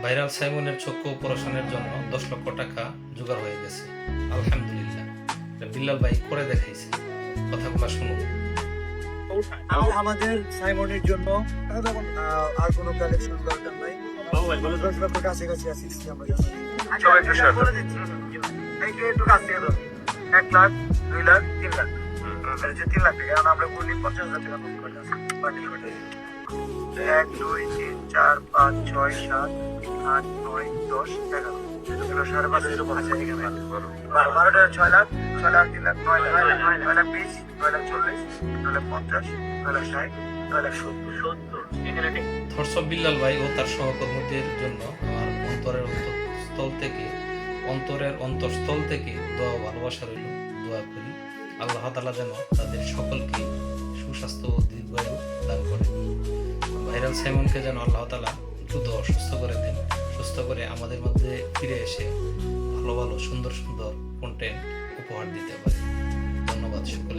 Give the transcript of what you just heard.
Viral সাইমনের চক্ষু অপারেশনের জন্য 10 লক্ষ টাকা জোগাড় হয়ে গেছে। আলহামদুলিল্লাহ। বিল্লাল ভাই করে দেখাইছে, কথাগুলো শুনুন। আমাদের সাইমনের জন্য আর কোনো কালেকশন দরকার নাই। 10 লক্ষ কাছাকাছি আসছি আমরা। সবাই একটু শেয়ার করুন। একটু কাছ থেকে ধরুন। 1 লাখ, 2 লাখ, 3 লাখ। এটা হচ্ছে 3 লাখ টাকা। কারণ আমরা বলি 50,000 টাকা নোট করে আছি। বান্ডিল করে। 1, 2, 3, 4, 5, 6, 7, 8, 9, 10, 11। এগুলো 5.5 এরকম আছে এখানে। 12টা 6 লাখ, 6 লাখ, 3 লাখ, 9 লাখ, 9 লাখ 20, 9 লাখ 40, 9 লাখ 50, 9 লাখ 60, 9 লাখ 70। এখানে ঠিক। ধর্ষক বিল্লাল ভাই ও তার সহকর্মীদের জন্য আমার অন্তরের অন্তঃস্থল থেকে দোয়া ভালোবাসা রইল। দোয়া করি আল্লাহ তাআলা যেন তাদের সকলকে সুস্বাস্থ্য ও দীর্ঘায়ু দান করে। ভাইরাল সাইমনকে যেন আল্লাহ তাআলা দ্রুত সুস্থ করে দেন, সুস্থ করে আমাদের মধ্যে ফিরে এসে ভালো ভালো সুন্দর সুন্দর কন্টেন্ট উপহার দিতে পারে। ধন্যবাদ সকলকে।